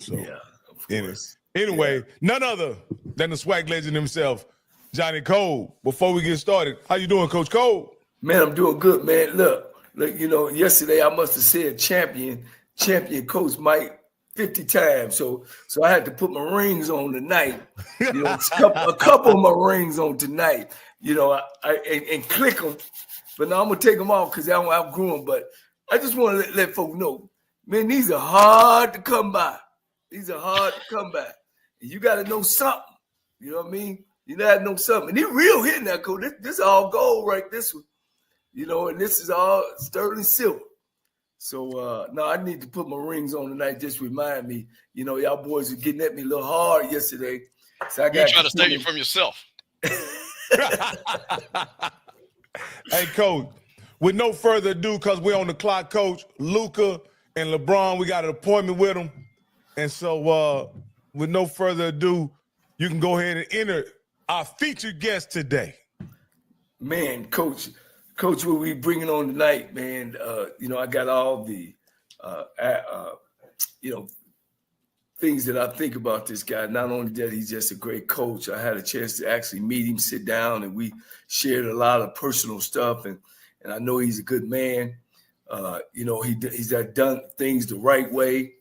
So, yeah, of course. Anyway, none other than the swag legend himself, Johnnie Cole. Before we get started, how you doing, Coach Cole? Man, I'm doing good, man. Look, yesterday I must have said champion Coach Mike 50 times. So I had to put my rings on tonight. A couple of my rings on tonight. And click them. But now I'm gonna take them off because I outgrew them. But I just want to let folks know, man, these are hard to come by. These are hard to come by. And you got to know something. You know what I mean? You got to know something. And they're real hitting that, Coach. This is all gold right this one. And this is all sterling silver. So now I need to put my rings on tonight. Just remind me, y'all boys were getting at me a little hard yesterday. So I got you trying to save you from yourself. Hey, Coach, with no further ado, because we're on the clock, Coach, Luka and LeBron, we got an appointment with them. And so with no further ado, you can go ahead and enter our featured guest today. Man, Coach, what we bringing on tonight, man, I got all the, things that I think about this guy. Not only that he's just a great coach, I had a chance to actually meet him, sit down, and we shared a lot of personal stuff. And I know he's a good man. He's done things the right way.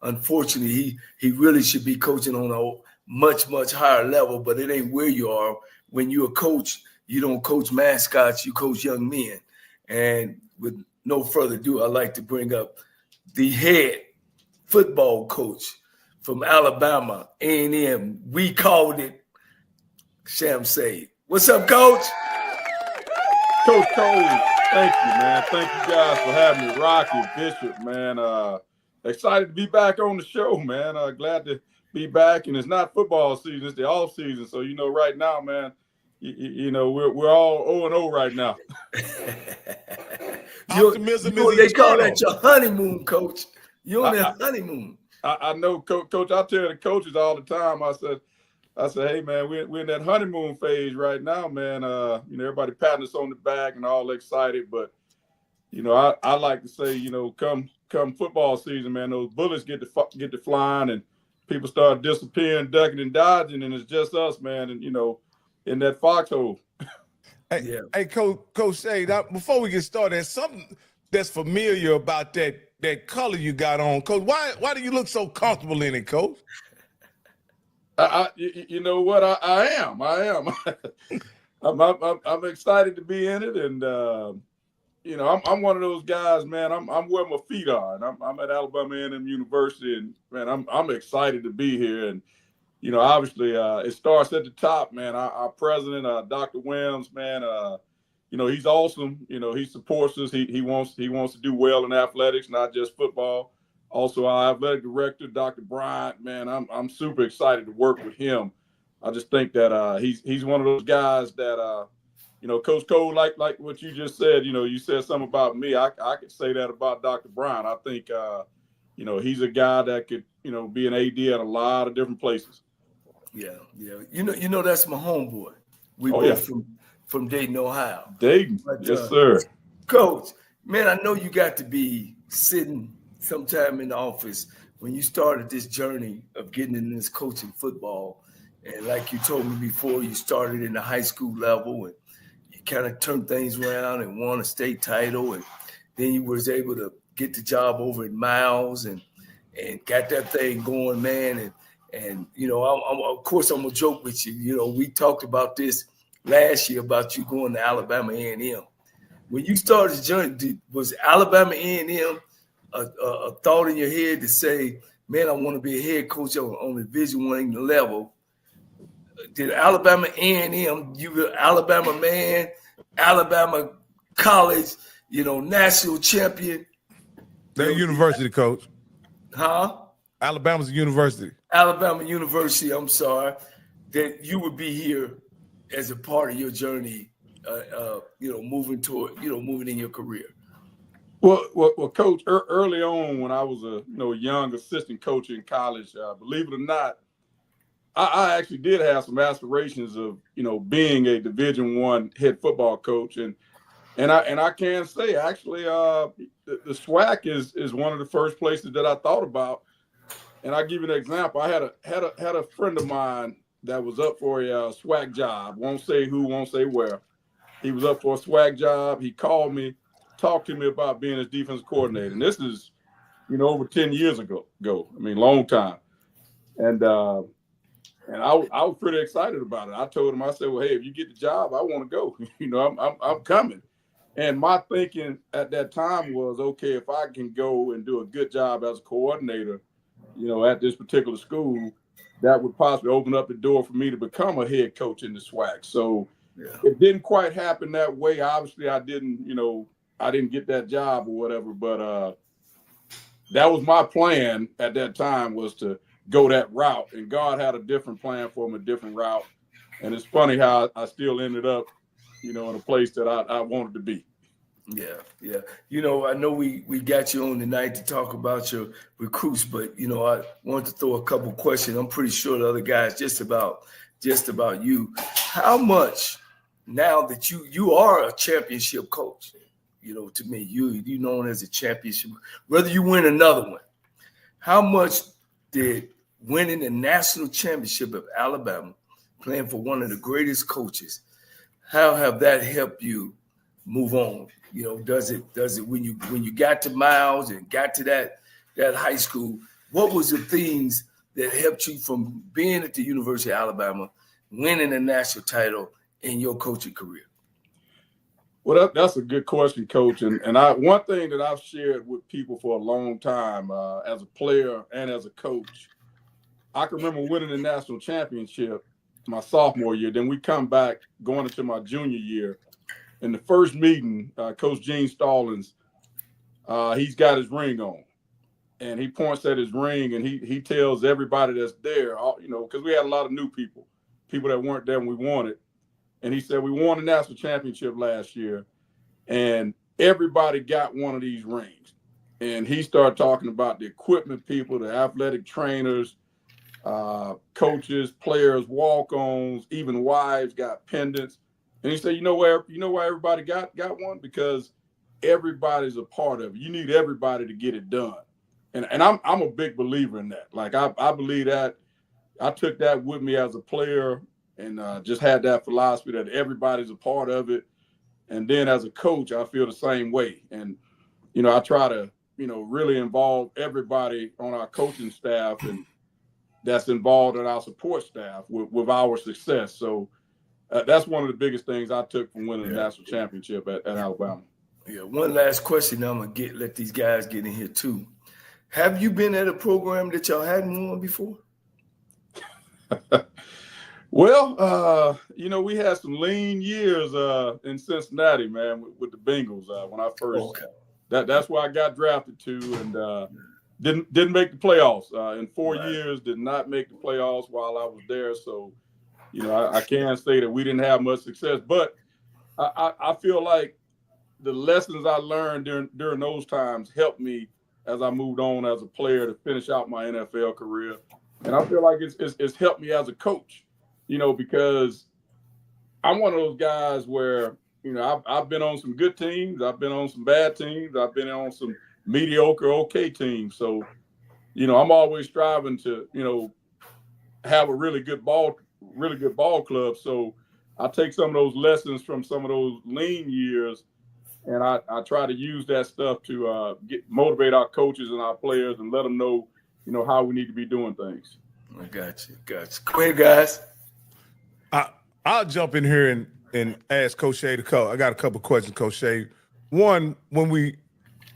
Unfortunately, he really should be coaching on a much, much higher level, but it ain't where you are. When you're a coach, you don't coach mascots, you coach young men. And with no further ado, I'd like to bring up the head football coach from Alabama, A&M. We called it Sham Save. What's up, Coach? Coach Cole, thank you, man. Thank you guys for having me. Rocky, Bishop, man. Excited to be back on the show, man. Glad to be back. And it's not football season, it's the off season. So, right now, man, we're all 0-0 right now. Optimism is they call that your honeymoon, Coach. You're on that honeymoon. I know, Coach. I tell the coaches all the time. I said, hey, man, we're in that honeymoon phase right now, man. Everybody patting us on the back and all excited. But, I like to say, come football season, man, those bullets get to flying and people start disappearing, ducking and dodging, and it's just us, man. And, in that foxhole. Hey, Coach Shay, before we get started, there's something that's familiar about that color you got on, Coach. Why do you look so comfortable in it, Coach? You know what? I am. I'm excited to be in it, and I'm one of those guys, man. I'm where my feet are, and I'm at Alabama A&M University, and man, I'm excited to be here. And obviously, it starts at the top, man. Our president, Dr. Williams, man. He's awesome. He supports us. He wants to do well in athletics, not just football. Also, our athletic director, Dr. Bryant, man, I'm super excited to work with him. I just think that he's one of those guys that Coach Cole, like what you just said. You said something about me. I could say that about Dr. Bryant. I think he's a guy that could be an AD at a lot of different places. Yeah. That's my homeboy. We both from Dayton, Ohio. Dayton, but, yes, sir. Coach, man, I know you got to be sitting sometime in the office when you started this journey of getting in this coaching football. And like you told me before, you started in the high school level and you kind of turned things around and won a state title. And then you was able to get the job over at Miles and got that thing going, man. And of course, I'm going to joke with you. We talked about this last year about you going to Alabama A&M. When you started the journey, was Alabama A&M a thought in your head to say, man, I want to be a head coach on the Division I level? Did Alabama A&M, you were Alabama man, Alabama college, national champion? They're a university, Coach. Huh? Alabama's a university. Alabama University, I'm sorry, that you would be here as a part of your journey, moving in your career. Well, Coach, early on when I was a young assistant coach in college, believe it or not, I actually did have some aspirations of being a Division I head football coach, and I can say actually the SWAC is one of the first places that I thought about And I'll give you an example. I had a friend of mine that was up for a swag job. Won't say who, won't say where. He was up for a swag job. He called me, talked to me about being his defensive coordinator. And this is, over 10 years ago. I mean, long time. And I was pretty excited about it. I told him, I said, well, hey, if you get the job, I want to go. I'm coming. And my thinking at that time was, okay, if I can go and do a good job as a coordinator, at this particular school, that would possibly open up the door for me to become a head coach in the SWAC. So It didn't quite happen that way. Obviously, I didn't get that job or whatever, but that was my plan at that time, was to go that route. And God had a different plan for him, a different route. And it's funny how I still ended up, in a place that I wanted to be. Yeah. I know we got you on tonight to talk about your recruits, but I want to throw a couple questions. I'm pretty sure the other guys just about you. How much, now that you are a championship coach, to me, you known as a championship, whether you win another one, how much did winning the national championship of Alabama, playing for one of the greatest coaches, how have that helped you move on? Does it when you got to Miles and got to that high school, what was the things that helped you from being at the University of Alabama, winning a national title in your coaching career? Well, that's a good question, Coach. And one thing that I've shared with people for a long time, as a player and as a coach, I can remember winning the national championship my sophomore year. Then we come back going into my junior year. In the first meeting, Coach Gene Stallings, he's got his ring on, and he points at his ring, and he tells everybody that's there, because we had a lot of new people that weren't there when we won it. And he said, we won the national championship last year, and everybody got one of these rings. And he started talking about the equipment people, the athletic trainers, coaches, players, walk-ons, even wives got pendants. And he said, you know why everybody got one? Because everybody's a part of it. You need everybody to get it done. And I'm a big believer in that. Like, I believe that. I took that with me as a player, and just had that philosophy that everybody's a part of it. And then as a coach, I feel the same way. And, I try to, really involve everybody on our coaching staff and that's involved in our support staff with our success. So that's one of the biggest things I took from winning the national championship at Alabama. Yeah. One last question. I'm going to let these guys get in here too. Have you been at a program that y'all hadn't won before? Well, we had some lean years in Cincinnati, man, with the Bengals when I first. Okay. That's where I got drafted to, and didn't make the playoffs. In 4 years, did not make the playoffs while I was there. So, I can't say that we didn't have much success, but I feel like the lessons I learned during those times helped me as I moved on as a player to finish out my NFL career, and I feel like it's helped me as a coach. Because I'm one of those guys where, I've been on some good teams. I've been on some bad teams. I've been on some mediocre, okay teams. So, I'm always striving to, have a really good ball club. So I take some of those lessons from some of those lean years, and I try to use that stuff to motivate our coaches and our players and let them know, how we need to be doing things. I got you. Go ahead, guys. I'll jump in here and ask Coach Shea I got a couple questions, Coach Shea. One,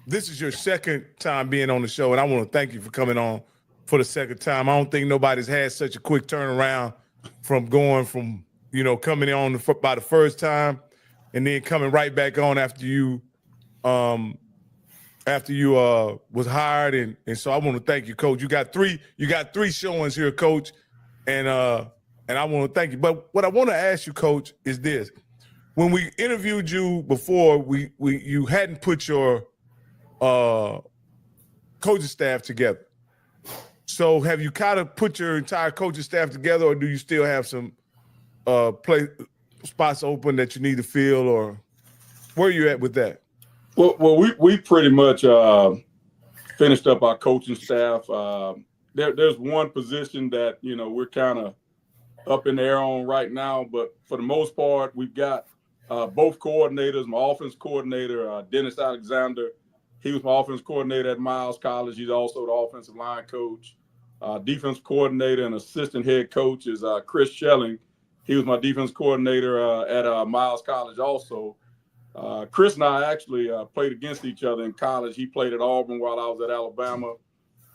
this is your second time being on the show, and I want to thank you for coming on for the second time. I don't think nobody's had such a quick turnaround from going from, coming on by the first time and then coming right back on after you was hired. And so I want to thank you, Coach. You got three showings here, Coach, and I want to thank you. But what I want to ask you, Coach, is this. When we interviewed you before, you hadn't put your coaching staff together. So have you kind of put your entire coaching staff together, or do you still have some play spots open that you need to fill, or where are you at with that? Well, we pretty much finished up our coaching staff. there's one position that, we're kind of up in the air on right now, but for the most part, we've got both coordinators. My offense coordinator, Dennis Alexander, he was my offense coordinator at Miles College. He's also the offensive line coach. Defense coordinator and assistant head coach is Chris Schelling. He was my defense coordinator at Miles College also. Chris and I actually played against each other in college. He played at Auburn while I was at Alabama.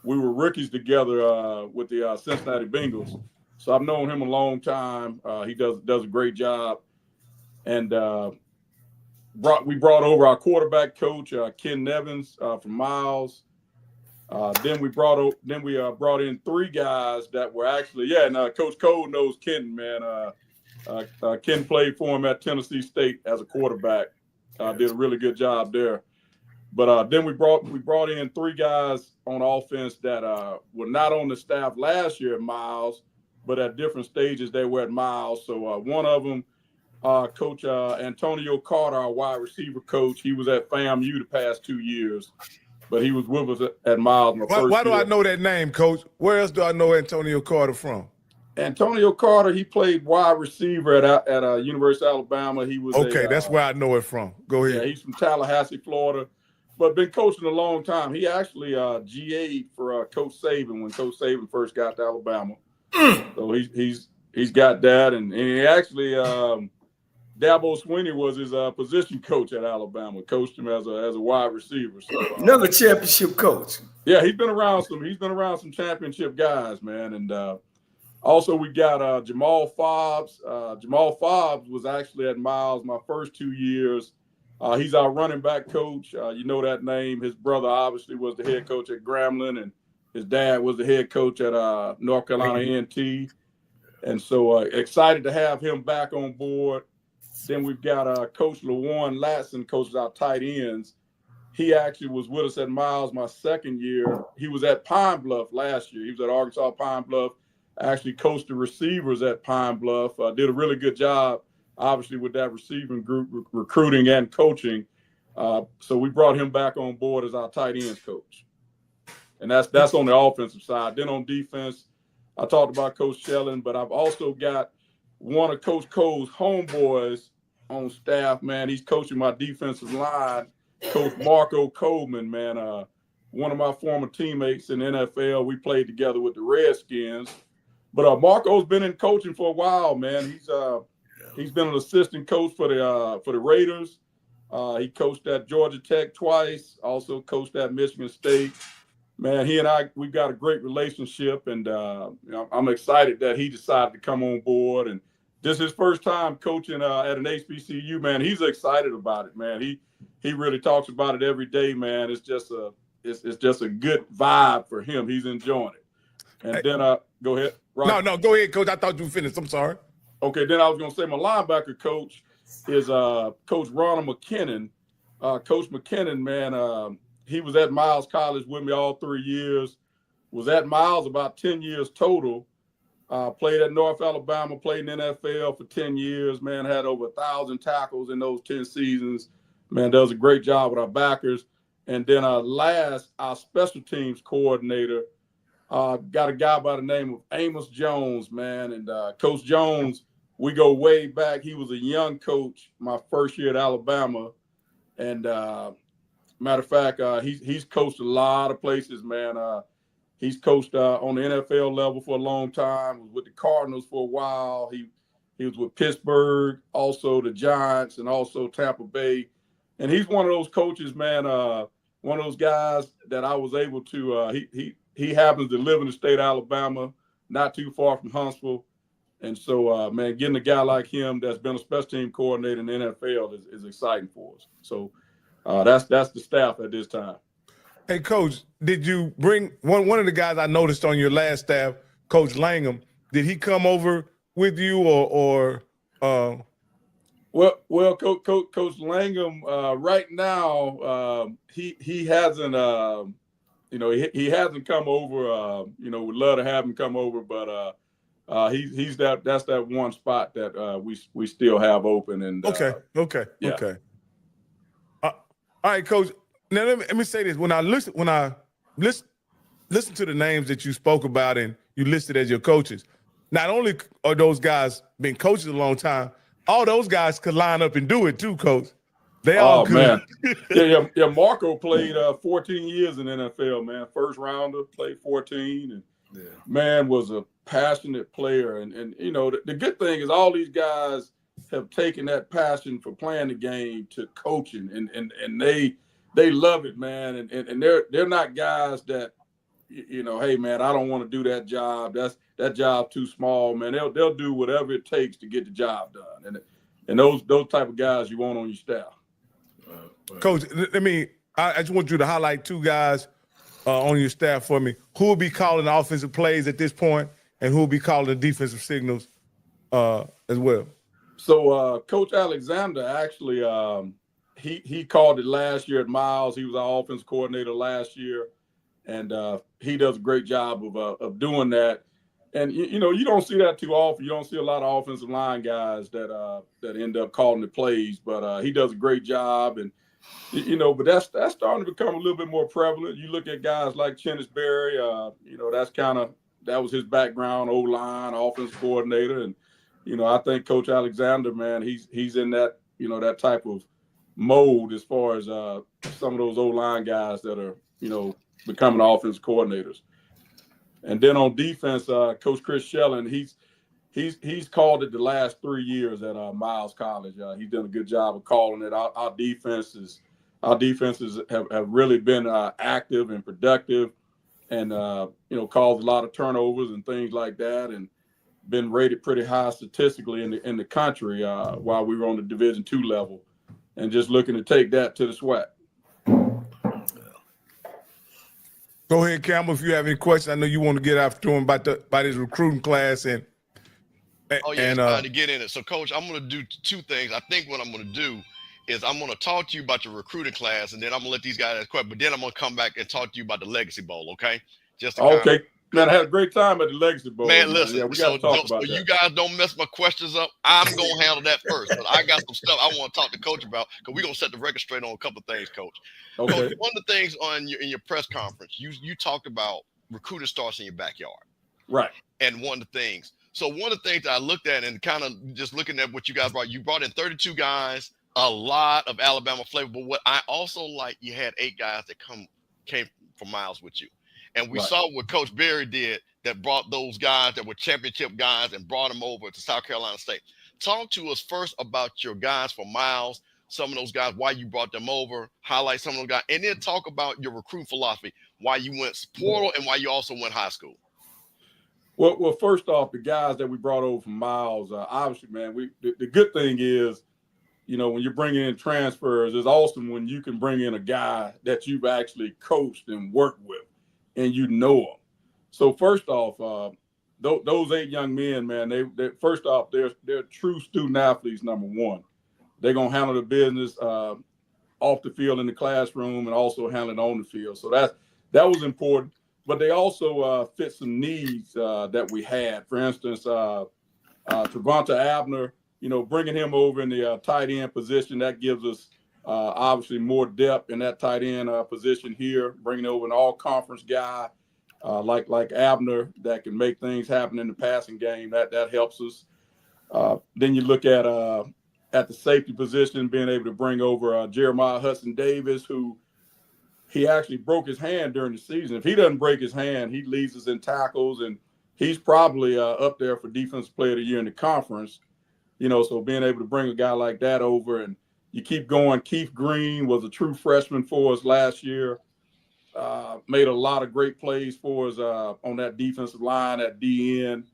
We were rookies together with the Cincinnati Bengals. So I've known him a long time. He does a great job. And we brought over our quarterback coach, Ken Nevins from Miles. Then we brought in three guys that were actually, and Coach Cole knows Ken, man. Ken played for him at Tennessee State as a quarterback. Did a really good job there. But then we brought in three guys on offense that were not on the staff last year at Miles, but at different stages they were at Miles. So one of them, Coach Antonio Carter, our wide receiver coach, he was at FAMU the past 2 years, but he was with us at Miles. Why do I know that name, Coach? Where else do I know Antonio Carter from? Antonio Carter, he played wide receiver at University of Alabama. He was that's where I know it from. Go ahead. Yeah, he's from Tallahassee, Florida, but been coaching a long time. He actually GA'd for Coach Saban when Coach Saban first got to Alabama. So he's got that, and he actually Dabo Swinney was his position coach at Alabama. Coached him as a wide receiver. So, another championship coach. Yeah, he's been around some championship guys, man, and. Also, we got Jamal Fobbs. Jamal Fobbs was actually at Miles my first 2 years. He's our running back coach. You know that name. His brother obviously was the head coach at Grambling, and his dad was the head coach at North Carolina A&T. And so excited to have him back on board. Then we've got Coach LaWarn Latson, coaches our tight ends. He actually was with us at Miles my second year. He was at Pine Bluff last year. He was at Arkansas Pine Bluff. Actually coached the receivers at Pine Bluff. Did a really good job, obviously, with that receiving group, recruiting and coaching. So we brought him back on board as our tight ends coach. And that's on the offensive side. Then on defense, I talked about Coach Schelling, but I've also got one of Coach Cole's homeboys on staff, man. He's coaching my defensive line, Coach Marco Coleman, man. One of my former teammates in the NFL. We played together with the Redskins. But Marco's been in coaching for a while, man. He's been an assistant coach for the Raiders. He coached at Georgia Tech twice. Also coached at Michigan State. Man, he and we've got a great relationship, and I'm excited that he decided to come on board. And this is his first time coaching at an HBCU. Man, he's excited about it, man. He really talks about it every day, man. It's just a good vibe for him. He's enjoying it. And then go ahead. Right. No, go ahead, Coach. I thought you finished. I'm sorry. Okay, then I was going to say my linebacker coach is Coach Ronald McKinnon. Coach McKinnon, man, he was at Miles College with me all 3 years. Was at Miles about 10 years total. Played at North Alabama, played in the NFL for 10 years, man. Had over 1,000 tackles in those 10 seasons. Man, does a great job with our backers. And then last, our special teams coordinator, got a guy by the name of Amos Jones, man. And Coach Jones, we go way back. He was a young coach my first year at Alabama. And matter of fact, he's coached a lot of places, man. He's coached on the NFL level for a long time, was with the Cardinals for a while. He was with Pittsburgh, also the Giants, and also Tampa Bay. And he's one of those coaches, man, one of those guys that I was able to he happens to live in the state of Alabama, not too far from Huntsville. And so, man, getting a guy like him that's been a special team coordinator in the NFL is exciting for us. So that's the staff at this time. Hey, Coach, did you bring one of the guys I noticed on your last staff, Coach Langham? Did he come over with you or? Well, Coach Langham, right now he hasn't. He hasn't come over. We'd love to have him come over, but that's that one spot that we still have open. And okay. All right, Coach. Now let me say this: when I listen listen to the names that you spoke about and you listed as your coaches. Not only are those guys been coaches a long time, all those guys could line up and do it too, Coach. They all could. Man. Yeah. Marco played 14 years in the NFL, man. First rounder, played 14, and man was a passionate player. And you know, the good thing is all these guys have taken that passion for playing the game to coaching, and they love it, man. And they're not guys that, you know, hey man, I don't want to do that job. That job too small, man. They'll do whatever it takes to get the job done. And those type of guys you want on your staff. Coach, I just want you to highlight two guys on your staff for me. Who will be calling the offensive plays at this point, and who will be calling the defensive signals as well? So Coach Alexander actually he called it last year at Miles. He was our offensive coordinator last year, and he does a great job of doing that. And you know, you don't see that too often. You don't see a lot of offensive line guys that end up calling the plays, but he does a great job. And you know, but that's starting to become a little bit more prevalent. You look at guys like Chennis Berry, you know, that was his background, O-line, offensive coordinator. And, you know, I think Coach Alexander, man, he's in that, you know, that type of mode as far as some of those O-line guys that are, you know, becoming offensive coordinators. And then on defense, Coach Chris Shelling, he's called it the last 3 years at Miles College. He's done a good job of calling it. Our defenses have really been active and productive, and you know, caused a lot of turnovers and things like that, and been rated pretty high statistically in the country while we were on the Division II level, and just looking to take that to the SWAC. Go ahead, Campbell, if you have any questions. I know you want to get after him about his recruiting class and trying to get in it. So, Coach, I'm going to do two things. I think what I'm going to do is I'm going to talk to you about your recruiting class, and then I'm going to let these guys ask questions. But then I'm going to come back and talk to you about the Legacy Bowl, okay? Okay. Man, I had a great time at the Legacy Bowl. Man, listen. Yeah, we got to talk about that. You guys don't mess my questions up. I'm going to handle that first. But I got some stuff I want to talk to Coach about, because we're going to set the record straight on a couple of things, Coach. Okay. Coach, one of the things in your press conference, you talked about recruiting starts in your backyard. Right. And one of the things. So one of the things that I looked at and kind of just looking at what you guys brought in 32 guys, a lot of Alabama flavor. But what I also like, you had 8 guys that came from Miles with you. And we saw what Coach Berry did that brought those guys that were championship guys and brought them over to South Carolina State. Talk to us first about your guys from Miles, some of those guys, why you brought them over, highlight some of those guys, and then talk about your recruiting philosophy, why you went portal and why you also went high school. Well, first off, the guys that we brought over from Miles, obviously, man, the good thing is, you know, when you're bringing in transfers, it's awesome when you can bring in a guy that you've actually coached and worked with and you know them. So first off, those 8 young men, man, they first off, they're true student athletes, number one. They're going to handle the business off the field in the classroom and also handle it on the field. So that was important. But they also fit some needs that we had. For instance, Travonta Abner, you know, bringing him over in the tight end position, that gives us obviously more depth in that tight end position here. Bringing over an all-conference guy like Abner that can make things happen in the passing game, that helps us. Then you look at the safety position, being able to bring over Jeremiah Hudson-Davis, who he actually broke his hand during the season. If he doesn't break his hand, he leads us in tackles, and he's probably up there for Defensive Player of the Year in the conference. You know, so being able to bring a guy like that over, and you keep going. Keith Green was a true freshman for us last year. Made a lot of great plays for us on that defensive line at DN.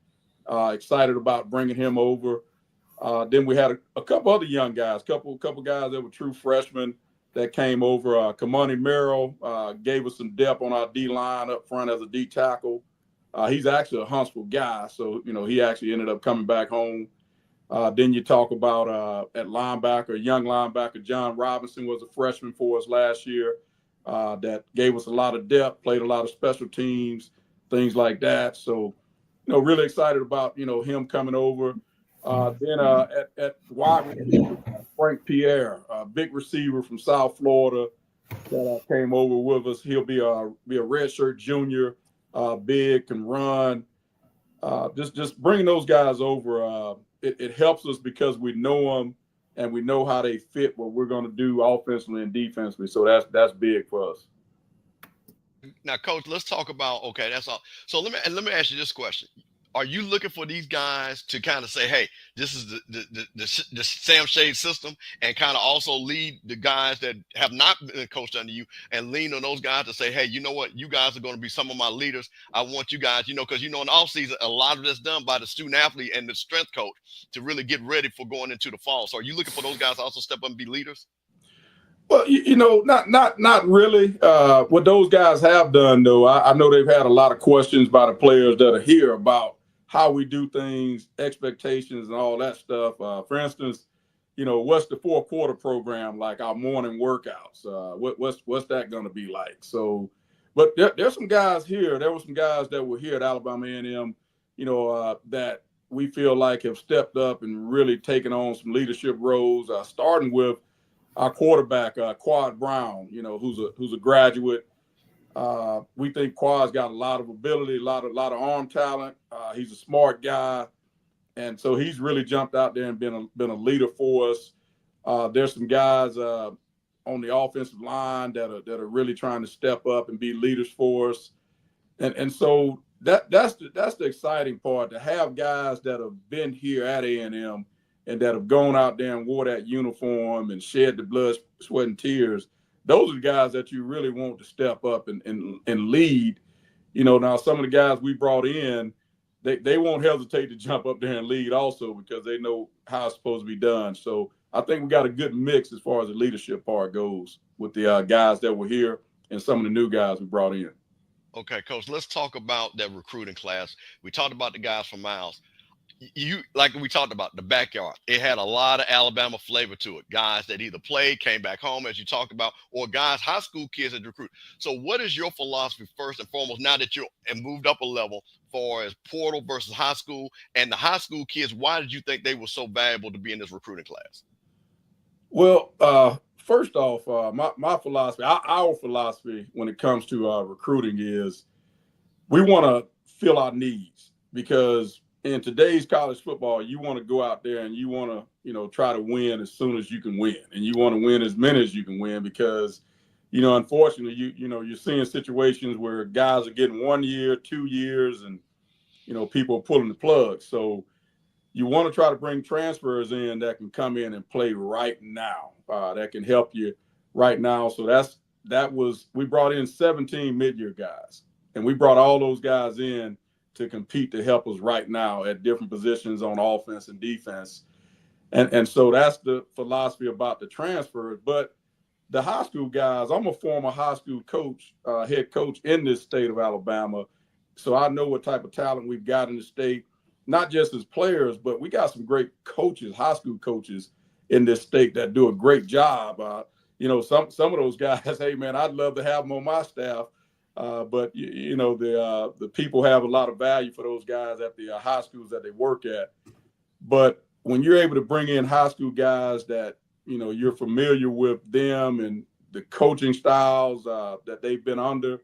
Excited about bringing him over. Then we had a couple other young guys, couple guys that were true freshmen that came over. Kamani Merrill gave us some depth on our D-line up front as a D tackle. He's actually a Huntsville guy, so, you know, he actually ended up coming back home. Then you talk about at linebacker, young linebacker, John Robinson was a freshman for us last year that gave us a lot of depth, played a lot of special teams, things like that. So, you know, really excited about, you know, him coming over. Then at wide receiver, Frank Pierre, a big receiver from South Florida that came over with us. He'll be a redshirt junior. big, can run. Just bringing those guys over, it helps us because we know them and we know how they fit what we're going to do offensively and defensively. So that's big for us. Now, Coach, let's talk about, okay, that's all. So let me ask you this question. Are you looking for these guys to kind of say, hey, this is the Sam Shade system, and kind of also lead the guys that have not been coached under you and lean on those guys to say, hey, you know what, you guys are going to be some of my leaders. I want you guys, because in the offseason, a lot of that's done by the student athlete and the strength coach to really get ready for going into the fall. So are you looking for those guys to also step up and be leaders? Well, not really. What those guys have done, though, I know they've had a lot of questions by the players that are here about how we do things, expectations, and all that stuff. For instance, what's the 4-quarter program like? Our morning workouts. What's that going to be like? So, but there's some guys here. There were some guys that were here at Alabama A&M, that we feel like have stepped up and really taken on some leadership roles. Starting with our quarterback, Quad Brown, who's a graduate. We think Quad's got a lot of ability, a lot of arm talent. He's a smart guy, and so he's really jumped out there and been a leader for us. There's some guys on the offensive line that are really trying to step up and be leaders for us, and so that's the exciting part, to have guys that have been here at A&M and that have gone out there and wore that uniform and shed the blood, sweat, and tears. Those are the guys that you really want to step up and lead. Now some of the guys we brought in, they won't hesitate to jump up there and lead also, because they know how it's supposed to be done. So I think we got a good mix as far as the leadership part goes with the guys that were here and some of the new guys we brought in. Okay, Coach, let's talk about that recruiting class. We talked about the guys from Miles. You, like we talked about, the backyard, it had a lot of Alabama flavor to it. Guys that either played, came back home, as you talked about, or guys, high school kids that recruit. So what is your philosophy first and foremost, now that you're moved up a level, far as portal versus high school, and the high school kids, why did you think they were so valuable to be in this recruiting class? Well, first off, my philosophy, our philosophy when it comes to recruiting is we want to fill our needs, because in today's college football, you want to go out there and you want to, try to win as soon as you can win, and you want to win as many as you can win, because, unfortunately, you're seeing situations where guys are getting 1 year, 2 years, and, people are pulling the plug. So you want to try to bring transfers in that can come in and play right now, that can help you right now. So we brought in 17 mid-year guys, and we brought all those guys in to compete to help us right now at different positions on offense and defense. And so that's the philosophy about the transfers. But the high school guys, I'm a former high school coach, head coach in this state of Alabama. So I know what type of talent we've got in the state, not just as players, but we got some great coaches, high school coaches in this state that do a great job. Some of those guys, hey, man, I'd love to have them on my staff. But the people have a lot of value for those guys at the high schools that they work at. But when you're able to bring in high school guys that, you're familiar with them and the coaching styles that they've been under,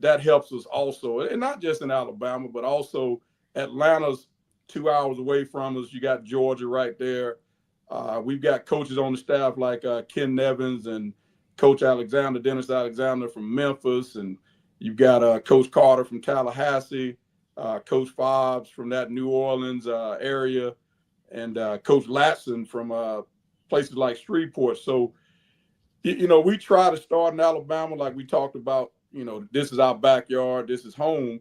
that helps us also. And not just in Alabama, but also Atlanta's 2 hours away from us. You got Georgia right there. We've got coaches on the staff like Ken Nevins and Coach Dennis Alexander from Memphis, and you've got Coach Carter from Tallahassee, Coach Fobbs from that New Orleans area, and Coach Latson from places like Shreveport. So, we try to start in Alabama, like we talked about, this is our backyard, this is home.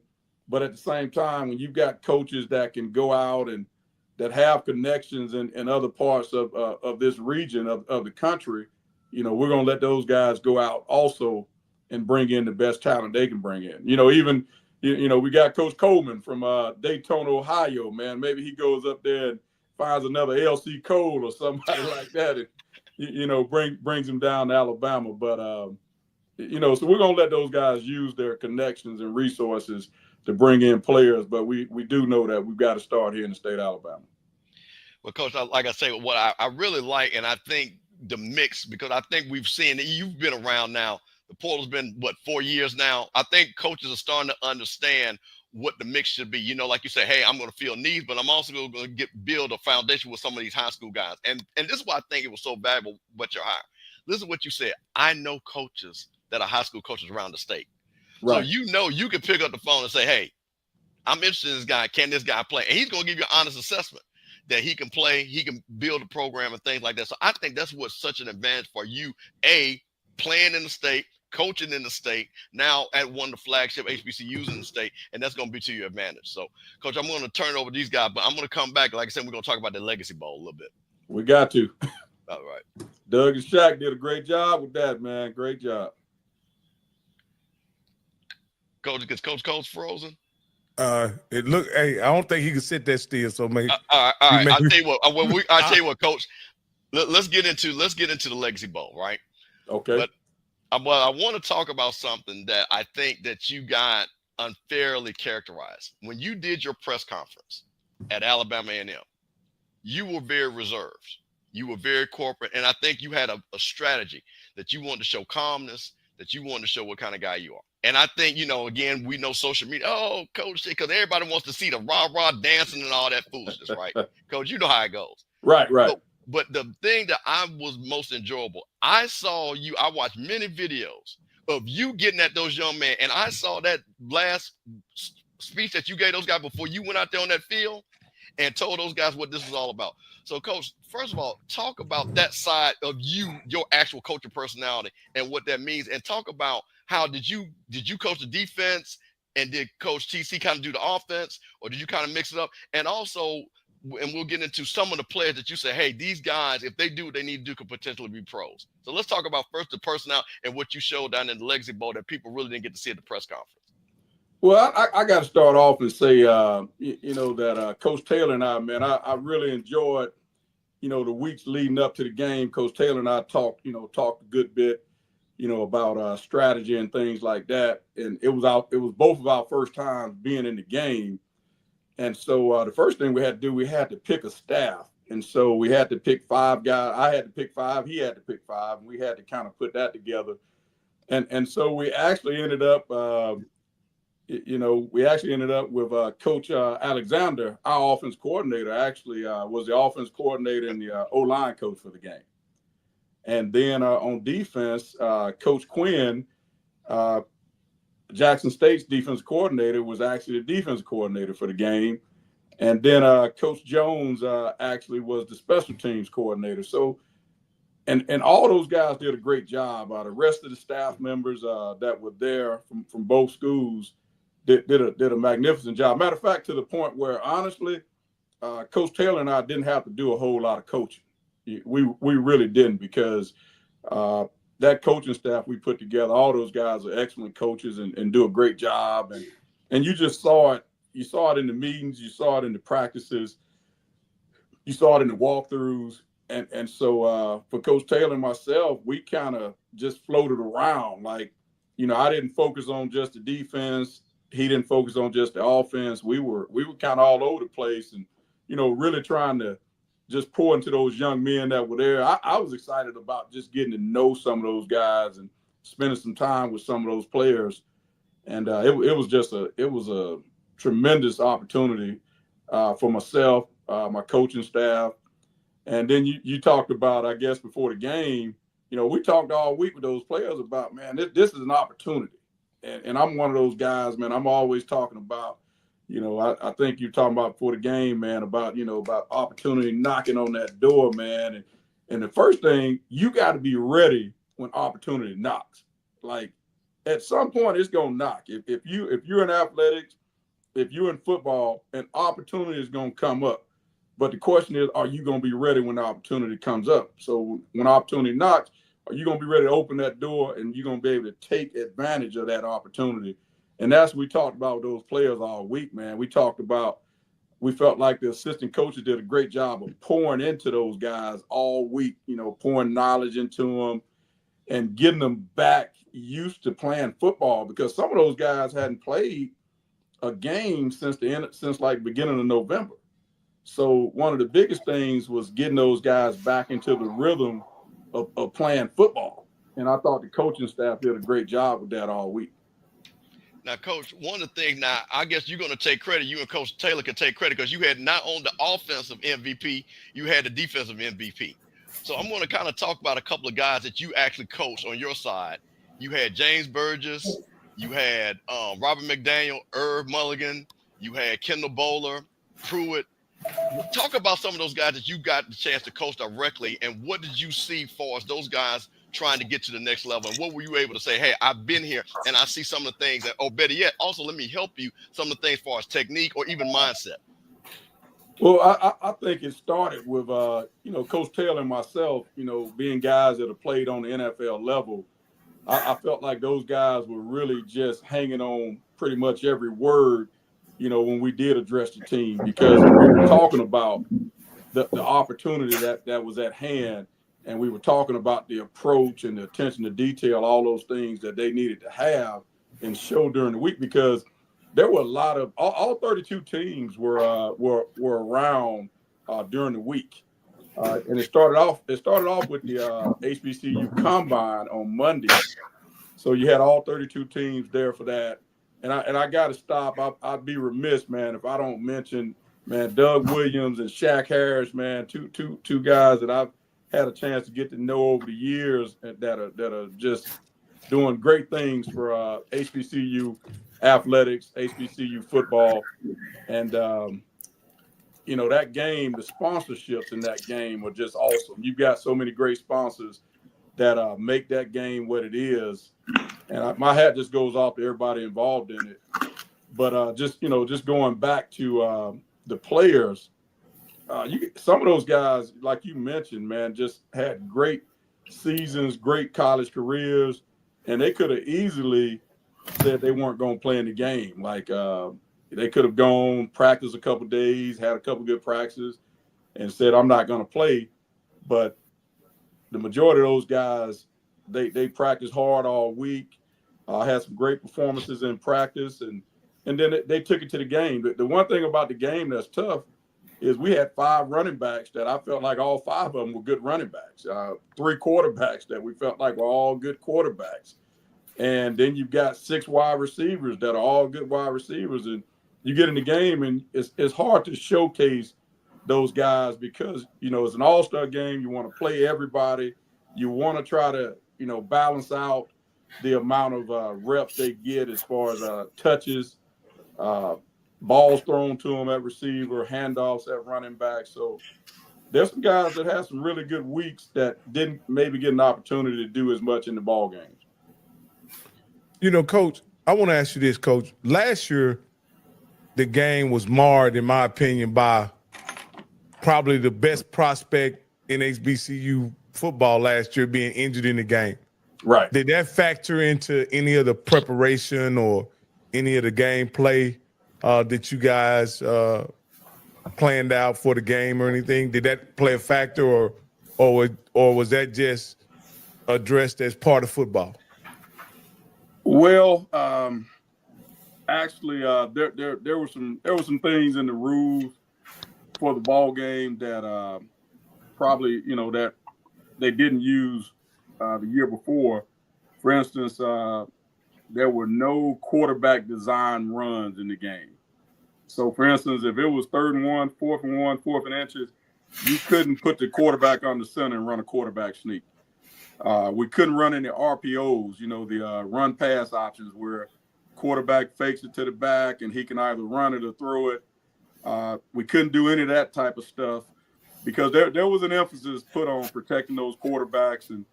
But at the same time, when you've got coaches that can go out and that have connections in other parts of this region of the country, we're going to let those guys go out also and bring in the best talent they can bring in. Even we got Coach Coleman from Daytona, Ohio, man. Maybe he goes up there and finds another LC Cole or somebody like that and, brings him down to Alabama. But, so we're going to let those guys use their connections and resources to bring in players. But we do know that we've got to start here in the state of Alabama. Well, Coach, like I say, what I really like, and I think the mix, because I think we've seen, you've been around now The portal's been, 4 years now. I think coaches are starting to understand what the mix should be. You know, like you say, hey, I'm going to fill needs, but I'm also going to build a foundation with some of these high school guys. And this is why I think it was so valuable what you're hiring. Listen to what you said. I know coaches that are high school coaches around the state. Right. So you know you can pick up the phone and say, hey, I'm interested in this guy. Can this guy play? And he's going to give you an honest assessment that he can play, he can build a program and things like that. So I think that's what's such an advantage for you, playing in the state, coaching in the state, now at one of the flagship HBCUs in the state, and that's going to be to your advantage. So, Coach, I'm going to turn over these guys, but I'm going to come back. Like I said, we're going to talk about the Legacy Bowl a little bit. We got to. All right. Doug and Shaq did a great job with that, man. Great job. Coach, is Coach Cole's frozen? It look. Hey, I don't think he can sit that still. So maybe. All right. I'll tell you what. I'll tell you what, Coach. Let's get into the Legacy Bowl, right? Okay. But I want to talk about something that I think that you got unfairly characterized when you did your press conference at Alabama A&M. You were very reserved. You were very corporate, and I think you had a strategy that you wanted to show calmness, that you wanted to show what kind of guy you are. And I think, again, we know social media. Oh, Coach, because everybody wants to see the rah-rah dancing and all that foolishness, right? Coach, you know how it goes. Right. But the thing that I was most enjoyable, I watched many videos of you getting at those young men, and I saw that last speech that you gave those guys before you went out there on that field and told those guys what this was all about. So, Coach, first of all, talk about that side of you, your actual coaching personality, and what that means, and talk about how did you coach the defense, and did Coach TC kind of do the offense, or did you kind of mix it up? And also, and we'll get into some of the players that you say, hey, these guys, if they do what they need to do, could potentially be pros. So let's talk about first the personnel and what you showed down in the Legacy Bowl that people really didn't get to see at the press conference. Well, I got to start off and say, that Coach Taylor and I, man, I really enjoyed, the weeks leading up to the game. Coach Taylor and I talked a good bit, about strategy and things like that. And it was both of our first times being in the game. And so the first thing we had to do, we had to pick a staff. And so we had to pick 5 guys. I had to pick 5. He had to pick 5. And we had to kind of put that together. And so we actually ended up, with Coach Alexander, our offense coordinator, actually was the offense coordinator and the O-line coach for the game. And then on defense, Coach Quinn, Jackson State's defense coordinator, was actually the defense coordinator for the game. And then Coach Jones actually was the special teams coordinator. So, and all those guys did a great job. The rest of the staff members that were there from both schools did a magnificent job. Matter of fact, to the point where, honestly, Coach Taylor and I didn't have to do a whole lot of coaching. We really didn't, because that coaching staff we put together, all those guys are excellent coaches and do a great job. And you just saw it. You saw it in the meetings. You saw it in the practices. You saw it in the walkthroughs. And so for Coach Taylor and myself, we kind of just floated around. Like, I didn't focus on just the defense. He didn't focus on just the offense. We were kind of all over the place and, really trying to just pour into those young men that were there. I was excited about just getting to know some of those guys and spending some time with some of those players. And it was a tremendous opportunity for myself, my coaching staff. And then you talked about, I guess, before the game, we talked all week with those players about, man, this is an opportunity. And I'm one of those guys, man, I'm always talking about, I think you're talking about before the game, man, about opportunity knocking on that door, man. And the first thing, you got to be ready when opportunity knocks. Like, at some point, it's going to knock. If you're in athletics, if you're in football, an opportunity is going to come up. But the question is, are you going to be ready when the opportunity comes up? So when opportunity knocks, are you going to be ready to open that door and you're going to be able to take advantage of that opportunity? And that's what we talked about with those players all week, man. We felt like the assistant coaches did a great job of pouring into those guys all week, pouring knowledge into them and getting them back used to playing football, because some of those guys hadn't played a game since like beginning of November. So one of the biggest things was getting those guys back into the rhythm of playing football. And I thought the coaching staff did a great job with that all week. Now, Coach, one of the things, now, I guess you're going to take credit. You and Coach Taylor can take credit because you had not only the offensive MVP, you had the defensive MVP. So I'm going to kind of talk about a couple of guys that you actually coached on your side. You had James Burgess. You had Robert McDaniel, Irv Mulligan. You had Kendall Bowler, Pruitt. Talk about some of those guys that you got the chance to coach directly, and what did you see for us, those guys trying to get to the next level? And what were you able to say, hey, I've been here and I see some of the things that, oh, better yet, also let me help you some of the things as far as technique or even mindset? Well, I think it started with, Coach Taylor and myself, being guys that have played on the NFL level. I felt like those guys were really just hanging on pretty much every word, when we did address the team, because we were talking about the opportunity that was at hand. And we were talking about the approach and the attention to detail, all those things that they needed to have and show during the week, because there were a lot of all 32 teams were around during the week, and it started off with the HBCU Combine on Monday. So you had all 32 teams there for that, and I got to stop. I'd be remiss, man, if I don't mention, man, Doug Williams and Shaq Harris, man, two guys that I've had a chance to get to know over the years that are just doing great things for HBCU athletics, HBCU football. And, that game, the sponsorships in that game are just awesome. You've got so many great sponsors that make that game what it is. And my hat just goes off to everybody involved in it. But just going back to the players, some of those guys, like you mentioned, man, just had great seasons, great college careers, and they could have easily said they weren't going to play in the game. Like they could have gone practice a couple of days, had a couple good practices, and said, I'm not going to play. But the majority of those guys, they practiced hard all week, had some great performances in practice, and then they took it to the game. The one thing about the game that's tough is we had 5 running backs that I felt like all 5 of them were good running backs, 3 quarterbacks that we felt like were all good quarterbacks. And then you've got 6 wide receivers that are all good wide receivers. And you get in the game and it's hard to showcase those guys because, it's an all-star game. You want to play everybody. You want to try to, balance out the amount of reps they get as far as touches, balls thrown to them at receiver, handoffs at running back. So there's some guys that had some really good weeks that didn't maybe get an opportunity to do as much in the ball games. Coach, I want to ask you this, Coach. Last year, the game was marred, in my opinion, by probably the best prospect in HBCU football last year being injured in the game. Right. Did that factor into any of the preparation or any of the gameplay that you guys planned out for the game or anything? Did that play a factor, or was that just addressed as part of football? Well, actually, there were some things in the rules for the ball game that probably that they didn't use the year before. For instance, there were no quarterback design runs in the game. So, for instance, if it was 3rd and 1, 4th and 1, 4th and inches, you couldn't put the quarterback on the center and run a quarterback sneak. We couldn't run any RPOs, the run pass options where quarterback fakes it to the back and he can either run it or throw it. We couldn't do any of that type of stuff because there was an emphasis put on protecting those quarterbacks and,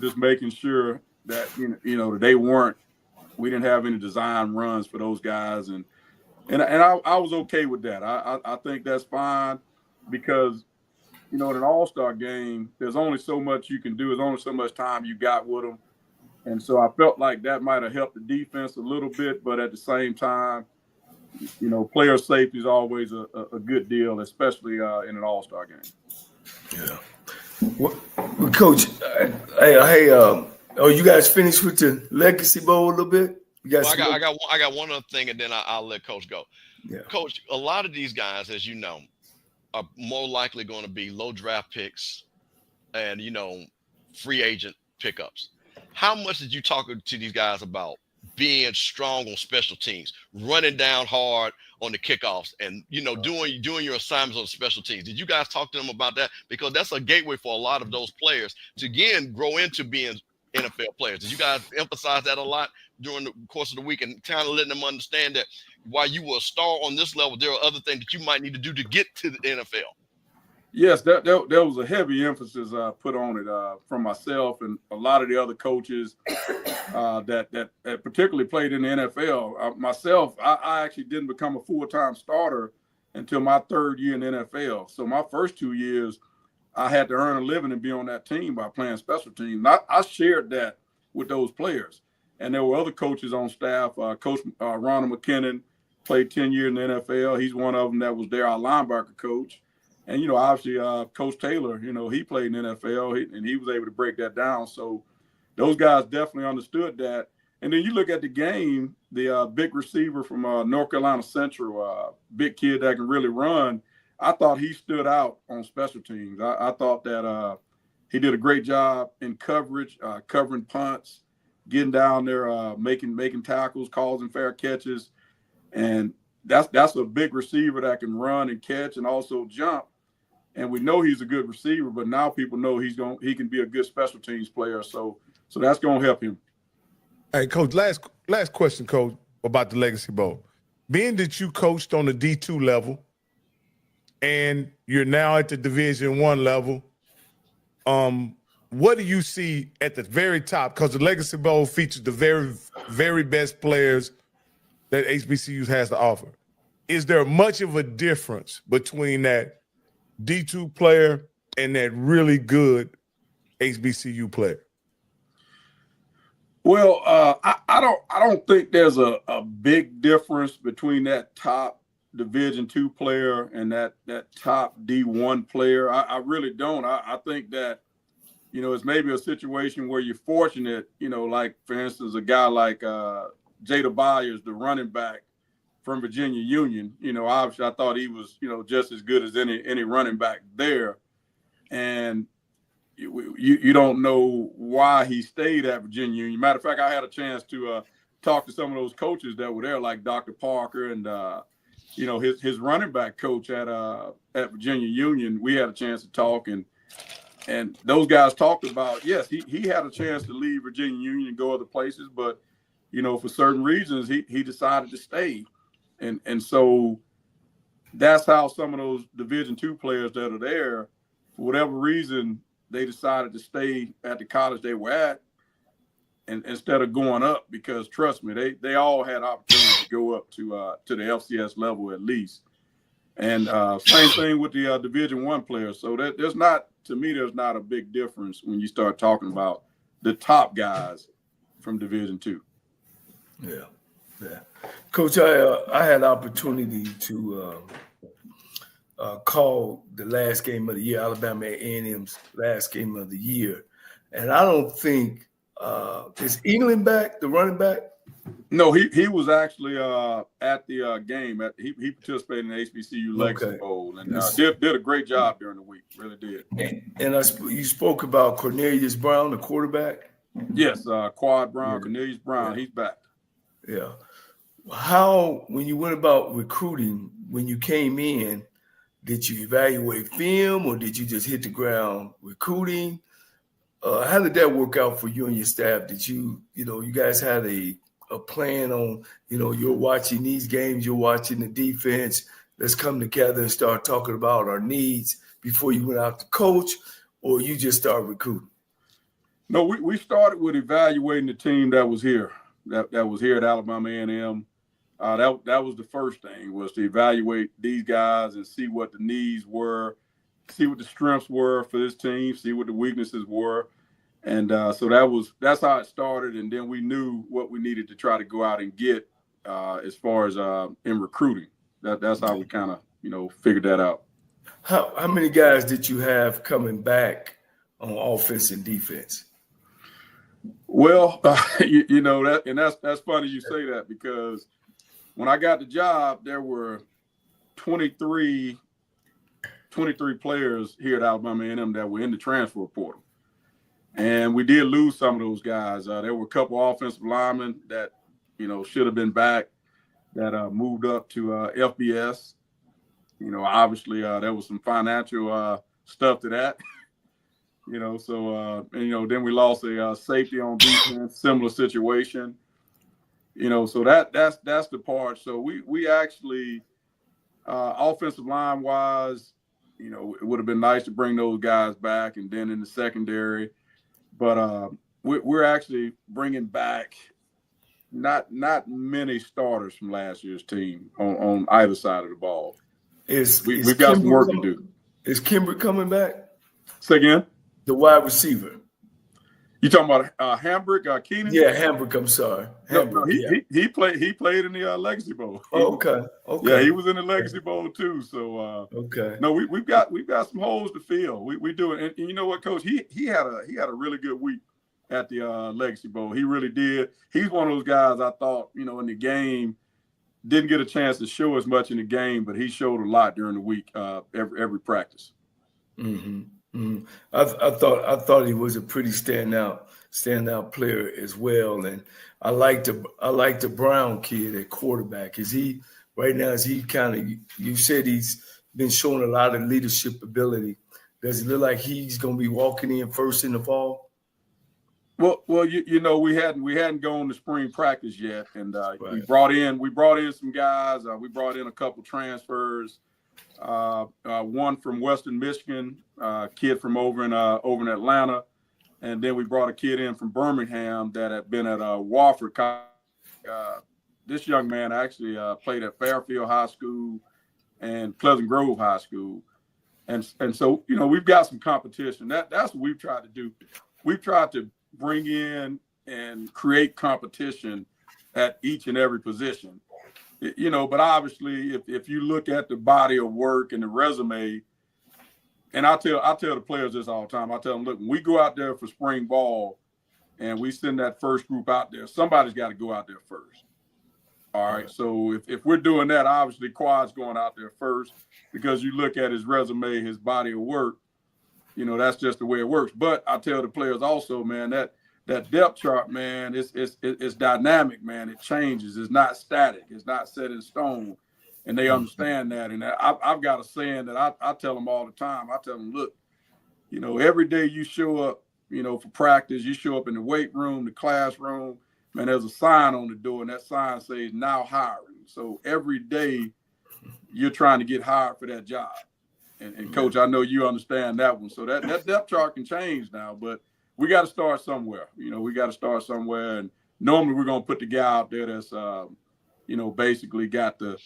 just making sure that, that we didn't have any design runs for those guys. And I was okay with that. I think that's fine because, in an all-star game, there's only so much you can do. There's only so much time you got with them. And so I felt like that might have helped the defense a little bit. But at the same time, player safety is always a good deal, especially in an all-star game. Yeah. Well, Coach, you guys finished with the Legacy Bowl a little bit? I got one other thing, and then I'll let Coach go. Yeah. Coach, a lot of these guys, as you know, are more likely going to be low draft picks and, free agent pickups. How much did you talk to these guys about being strong on special teams, running down hard on the kickoffs, and doing your assignments on special teams? Did you guys talk to them about that? Because that's a gateway for a lot of those players to again grow into being NFL players. Did you guys emphasize that a lot during the course of the week and kind of letting them understand that while you were a star on this level, there are other things that you might need to do to get to the NFL? Yes, that was a heavy emphasis put on it from myself and a lot of the other coaches that particularly played in the NFL. Myself, I actually didn't become a full-time starter until my third year in the NFL. So my first 2 years, I had to earn a living and be on that team by playing special teams. I shared that with those players. And there were other coaches on staff. Coach Ronald McKinnon played 10 years in the NFL. He's one of them that was there, our linebacker coach. And, obviously, Coach Taylor, he played in the NFL, and he was able to break that down. So those guys definitely understood that. And then you look at the game, the big receiver from North Carolina Central, big kid that can really run, I thought he stood out on special teams. I thought that he did a great job in coverage, covering punts, getting down there, making tackles, causing fair catches. And that's a big receiver that can run and catch and also jump. And we know he's a good receiver, but now people know he can be a good special teams player. So that's going to help him. Hey, Coach, last question, Coach, about the Legacy Bowl. Being that you coached on the D2 level and you're now at the Division I level, what do you see at the very top? Because the Legacy Bowl features the very, very best players that HBCUs has to offer. Is there much of a difference between that D2 player and that really good HBCU player? Well, I don't think there's a big difference between that top Division II player and that top D1 player. I really don't. I think that, it's maybe a situation where you're fortunate, like, for instance, a guy like Jada Byers, the running back from Virginia Union. Obviously I thought he was, just as good as any running back there. And you don't know why he stayed at Virginia Union. Matter of fact, I had a chance to talk to some of those coaches that were there, like Dr. Parker and his running back coach at Virginia Union. We had a chance to talk, and those guys talked about, yes, he had a chance to leave Virginia Union and go other places, but for certain reasons he decided to stay. And so that's how some of those Division II players that are there, for whatever reason, they decided to stay at the college they were at, and instead of going up, because trust me, they all had opportunities to go up to the FCS level at least. And same thing with the Division I players. So there's not a big difference when you start talking about the top guys from Division II. Yeah. Coach, I had the opportunity to call the last game of the year, Alabama A&M's last game of the year. And I don't think is England back, the running back? No, he was actually at the game. He participated in the HBCU Legacy Bowl and did a great job during the week. Really did. And you spoke about Cornelius Brown, the quarterback? Yes, Quad Brown, Yeah. Cornelius Brown. He's back. Yeah. How, when you went about recruiting, when you came in, did you evaluate film or did you just hit the ground recruiting? How did that work out for you and your staff? Did you guys had a plan on, you're watching these games, you're watching the defense, let's come together and start talking about our needs before you went out to coach, or you just started recruiting? No, we started with evaluating the team that was here, that was here at Alabama A&M. That was the first thing, was to evaluate these guys and see what the needs were, see what the strengths were for this team, see what the weaknesses were. And so that's how it started. And then we knew what we needed to try to go out and get as far as in recruiting. That's how we kind of, figured that out. How many guys did you have coming back on offense and defense? Well, that's funny you say that, because when I got the job, there were 23 players here at Alabama A&M that were in the transfer portal. And we did lose some of those guys. There were a couple offensive linemen that, should have been back that moved up to FBS. Obviously there was some financial stuff to that. Then we lost a safety on defense, similar situation. So that's the part. So we actually offensive line wise, it would have been nice to bring those guys back, and then in the secondary. But we're actually bringing back not many starters from last year's team on either side of the ball. We've got some work to do. Is Kimber coming back? Say again? The wide receiver. You talking about Hambrick, Keenan? Yeah, Hambrick. I'm sorry. Hambrick, he played in the Legacy Bowl. Oh, okay. Yeah, he was in the Legacy Bowl too. So okay. No, we've got some holes to fill. We do it, and you know what, Coach? He had a really good week at the Legacy Bowl. He really did. He's one of those guys I thought in the game didn't get a chance to show as much in the game, but he showed a lot during the week, every practice. Mm-hmm. Mm-hmm. I thought he was a pretty standout player as well, and I like the Brown kid at quarterback. Is he kind of? You said he's been showing a lot of leadership ability. Does it look like he's going to be walking in first in the fall? Well, we hadn't gone to spring practice yet, and Right. we brought in some guys. We brought in a couple transfers. One from Western Michigan, kid from over in Atlanta, and then we brought a kid in from Birmingham that had been at Wofford. This young man actually played at Fairfield High School and Pleasant Grove High School, and so we've got some competition. That's what we've tried to do. We've tried to bring in and create competition at each and every position. But obviously, if you look at the body of work and the resume, and I tell the players this all the time. I tell them, look, when we go out there for spring ball, and we send that first group out there, somebody's got to go out there first. All right. So if we're doing that, obviously Quad's going out there first, because you look at his resume, his body of work. That's just the way it works. But I tell the players also, man, that depth chart, man, it's dynamic, man. It changes. It's not static. It's not set in stone. And they understand that. And I've got a saying that I tell them all the time. I tell them, look, every day you show up, for practice, you show up in the weight room, the classroom, man, there's a sign on the door, and that sign says now hiring. So every day you're trying to get hired for that job. And Coach, I know you understand that one. So that depth chart can change now, but we got to start somewhere. We got to start somewhere. And normally we're going to put the guy out there that's, basically got the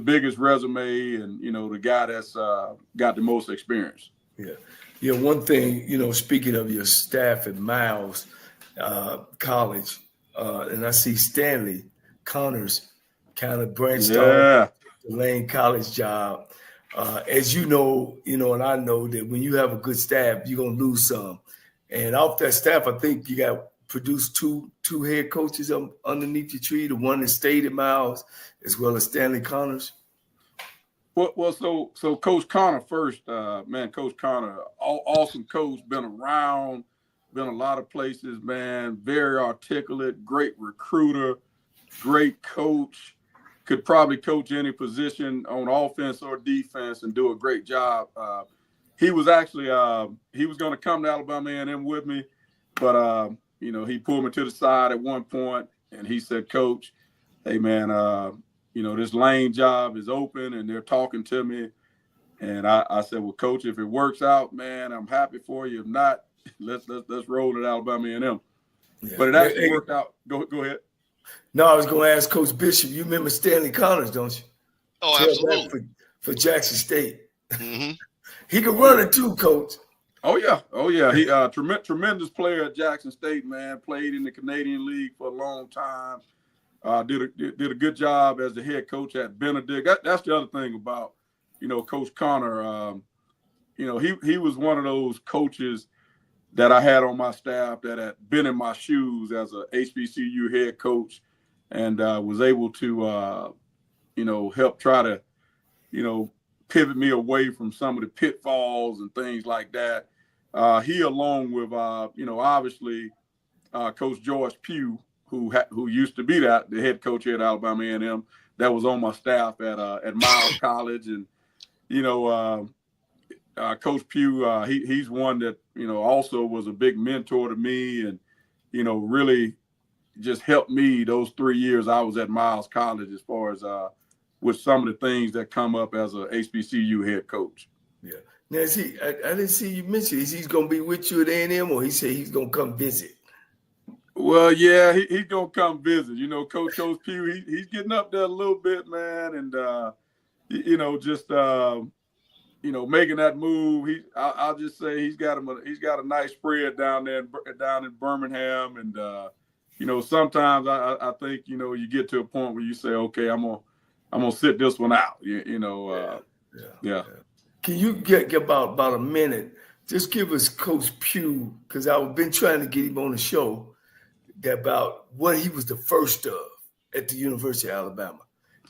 biggest resume and, the guy that's got the most experience. Yeah. Yeah. One thing, speaking of your staff at Miles College, and I see Stanley Connors kind of branched off the Lane College job. As you know, and I know that when you have a good staff, you're going to lose some. And off that staff, I think you got produced two head coaches underneath your tree, the one that stayed at Miles, as well as Stanley Connors. Well, so Coach Connor first, man, Coach Connor, awesome coach, been around, been a lot of places, man, very articulate, great recruiter, great coach. Could probably coach any position on offense or defense and do a great job. He was actually he was going to come to Alabama A&M with me, but he pulled me to the side at one point and he said, Coach, hey man, this Lane job is open and they're talking to me. And I said, well, Coach, if it works out, man, I'm happy for you. If not, let's roll at Alabama A&M. Yeah. But it actually worked out. Go ahead. No, I was going to ask Coach Bishop. You remember Stanley Connors, don't you? Oh, absolutely. For Jackson State. Mm-hmm. He could run it too, Coach. Oh yeah. He tremendous player at Jackson State, man. Played in the Canadian League for a long time. Did a good job as the head coach at Benedict. That's the other thing about Coach Connor. He was one of those coaches that I had on my staff that had been in my shoes as a HBCU head coach, and was able to help try to pivot me away from some of the pitfalls and things like that. he, along with obviously Coach George Pugh, who used to be the head coach here at Alabama A&M, that was on my staff at Miles College, and Coach Pugh, he's one that also was a big mentor to me, and really just helped me those 3 years I was at Miles College as far as with some of the things that come up as a HBCU head coach. Yeah. Now, I didn't see you mention, is he going to be with you at A&M, or he said he's going to come visit? Well, yeah, he's going to come visit. Coach Pugh, he's getting up there a little bit, man, and, just making that move. I'll just say he's got a nice spread down in Birmingham, and sometimes I think you get to a point where you say, okay, I'm gonna sit this one out. Yeah. Can you get about a minute? Just give us Coach Pugh, because I've been trying to get him on the show, about what he was the first of at the University of Alabama,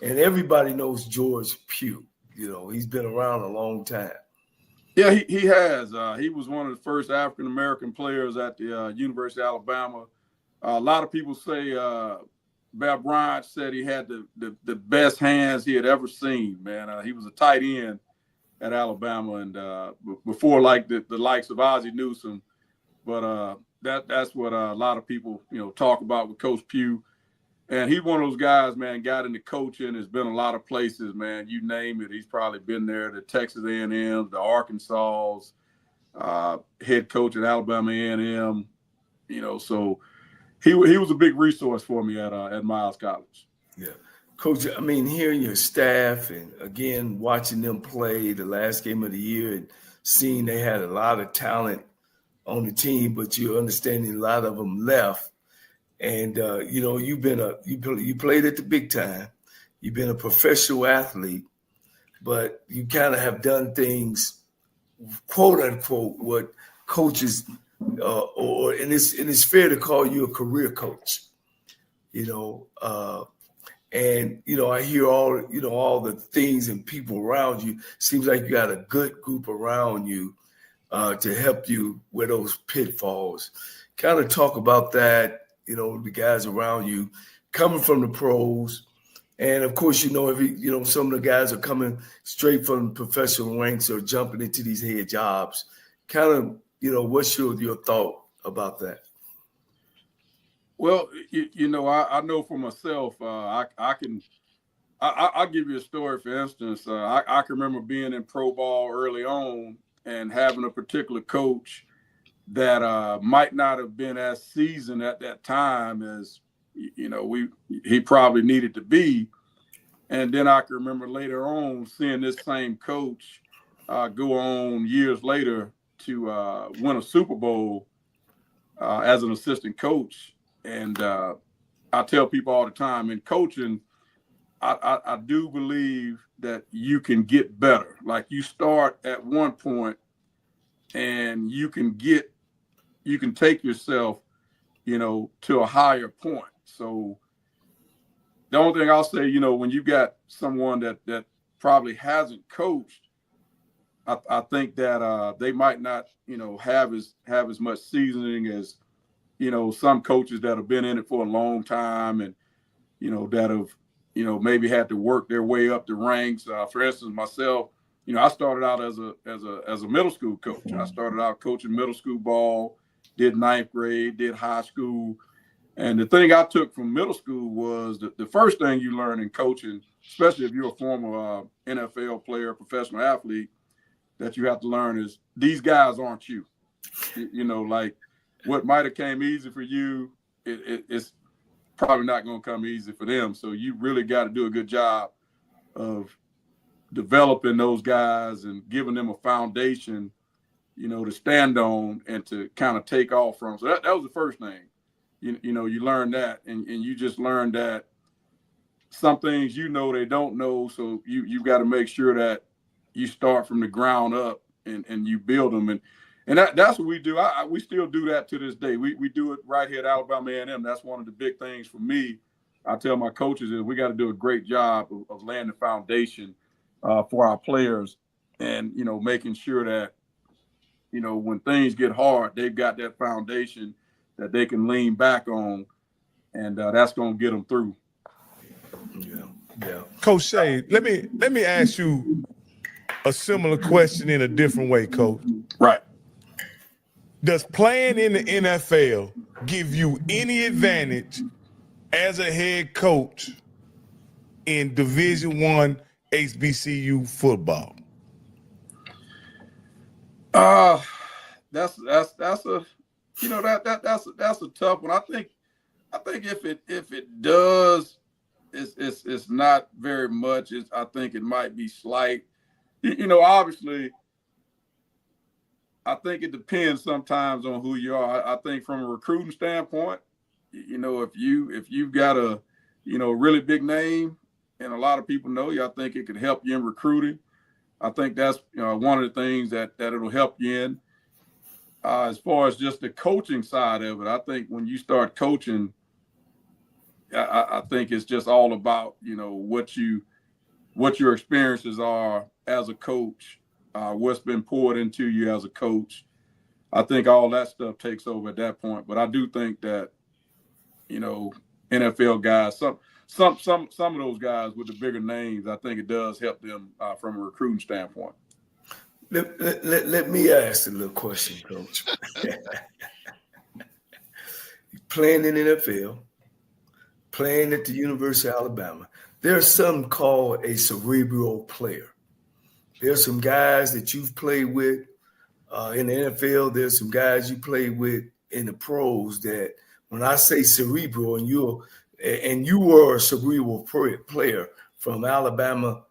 and everybody knows George Pugh. He's been around a long time. Yeah, he has. He was one of the first African-American players at the University of Alabama. A lot of people say Bear Bryant said he had the best hands he had ever seen, man. He was a tight end at Alabama, and before the likes of Ozzie Newsome. But that's what a lot of people, talk about with Coach Pugh. And he's one of those guys, man, got into coaching, has been a lot of places, man. You name it. He's probably been there, the Texas A&M, the Arkansas, head coach at Alabama A&M, so he was a big resource for me at Miles College. Yeah. Coach, hearing your staff and, again, watching them play the last game of the year and seeing they had a lot of talent on the team, but you're understanding a lot of them left. And, you played at the big time. You've been a professional athlete, but you kind of have done things, quote unquote, what coaches, and it's fair to call you a career coach, and, I hear all the things and people around you. Seems like you got a good group around you to help you with those pitfalls. Kind of talk about that. The guys around you coming from the pros. And of course, some of the guys are coming straight from professional ranks or jumping into these head jobs. Kind of, what's your thought about that? Well, I know for myself, I'll give you a story. For instance, I can remember being in pro ball early on and having a particular coach that might not have been as seasoned at that time as he probably needed to be. And then I can remember later on seeing this same coach go on years later to win a Super Bowl as an assistant coach. And I tell people all the time, in coaching, I do believe that you can get better. Like, you start at one point and you can take yourself, to a higher point. So the only thing I'll say, when you got someone that probably hasn't coached, I think that they might not, have as much seasoning as, some coaches that have been in it for a long time and, that have, maybe had to work their way up the ranks. For instance, myself, I started out as a middle school coach. I started out coaching middle school ball, did ninth grade, did high school. And the thing I took from middle school was the first thing you learn in coaching, especially if you're a former NFL player, professional athlete, that you have to learn is these guys aren't you. Like, what might have came easy for you, it's probably not going to come easy for them. So you really got to do a good job of developing those guys and giving them a foundation, to stand on and to kind of take off from. So that was the first thing. You learn that, and you just learn that some things they don't know. So you got to make sure that you start from the ground up and you build them. And that's what we do. We still do that to this day. We do it right here at Alabama A&M. That's one of the big things for me. I tell my coaches is we got to do a great job of laying the foundation for our players and, making sure that you know, when things get hard, they've got that foundation that they can lean back on, and that's going to get them through. Yeah. Coach Shay, let me ask you a similar question in a different way, Coach. Right. Does playing in the NFL give you any advantage as a head coach in Division I HBCU football? That's a, you know, that's a tough one. I think if it does, it's not very much. I think it might be slight. You know, obviously, I think it depends sometimes on who you are. I think from a recruiting standpoint, you know, if you've got a, you know, really big name and a lot of people know you, I think it could help you in recruiting. I think that's, you know, one of the things that it'll help you in. As far as just the coaching side of it, I think when you start coaching, I think it's just all about, you know, what your experiences are as a coach, what's been poured into you as a coach. I think all that stuff takes over at that point. But I do think that, you know, NFL guys, some of those guys with the bigger names, I think it does help them from a recruiting standpoint. Let me ask a little question, Coach. Playing in the NFL, playing at the University of Alabama, there's something called a cerebral player. There's some guys that you've played with in the NFL. There's some guys you played with in the pros that when I say cerebral, and you were a cerebral player from Alabama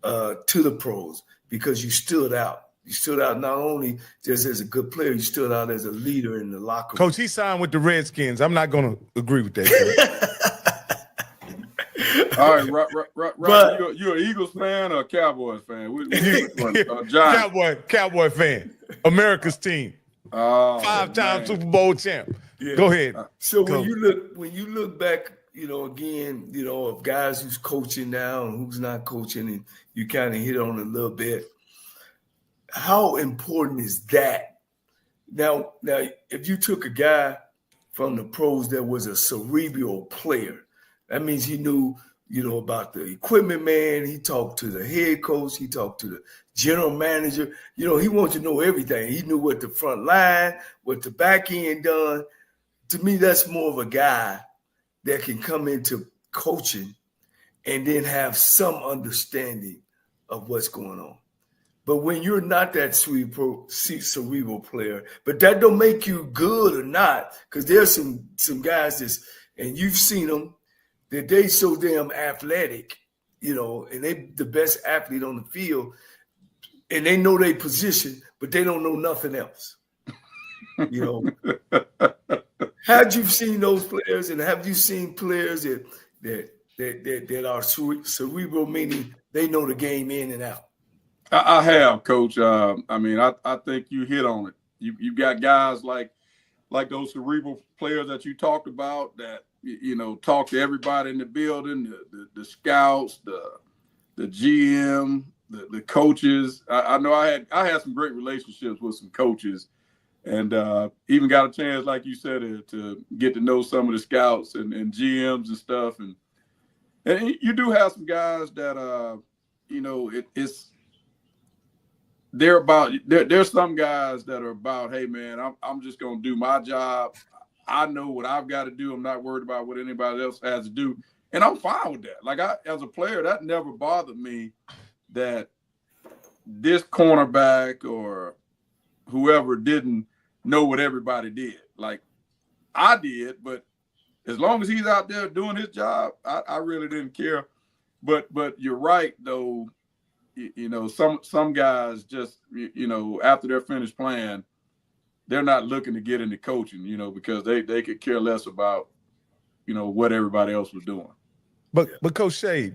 to the pros because you stood out. You stood out not only just as a good player, you stood out as a leader in the locker room. Coach, he signed with the Redskins. I'm not going to agree with that. All right, you're an Eagles fan or a Cowboys fan? Cowboy fan. America's team. 5-time Super Bowl champ. Yeah. Go ahead. So when you look back, you know, again, you know, of guys who's coaching now and who's not coaching, and you kind of hit on it a little bit. How important is that? Now, if you took a guy from the pros that was a cerebral player, that means he knew, you know, about the equipment man. He talked to the head coach. He talked to the general manager. You know, he wanted to know everything. He knew what the front line, what the back end done. To me, that's more of a guy that can come into coaching and then have some understanding of what's going on. But when you're not that cerebral player, but that don't make you good or not, because there's some guys that's, and you've seen them, that they so damn athletic, you know, and they the best athlete on the field, and they know their position, but they don't know nothing else. You know, have you seen those players, and have you seen players that are cerebral, meaning they know the game in and out? I have, Coach. I mean, I think you hit on it. You've got guys like those cerebral players that you talked about that, you know, talk to everybody in the building, the scouts, the GM, the coaches. I know I had some great relationships with some coaches, and even got a chance, like you said, to get to know some of the scouts and GMs and stuff. And you do have some guys that, you know, there's some guys that are about, hey man, I'm just gonna do my job. I know what I've got to do. I'm not worried about what anybody else has to do, and I'm fine with that. Like as a player, that never bothered me that this cornerback or whoever didn't know what everybody did. Like I did, but as long as he's out there doing his job, I really didn't care. But you're right though. You know, some guys just, you know, after they're finished playing, they're not looking to get into coaching, you know, because they could care less about, you know, what everybody else was doing. But Coach Shade,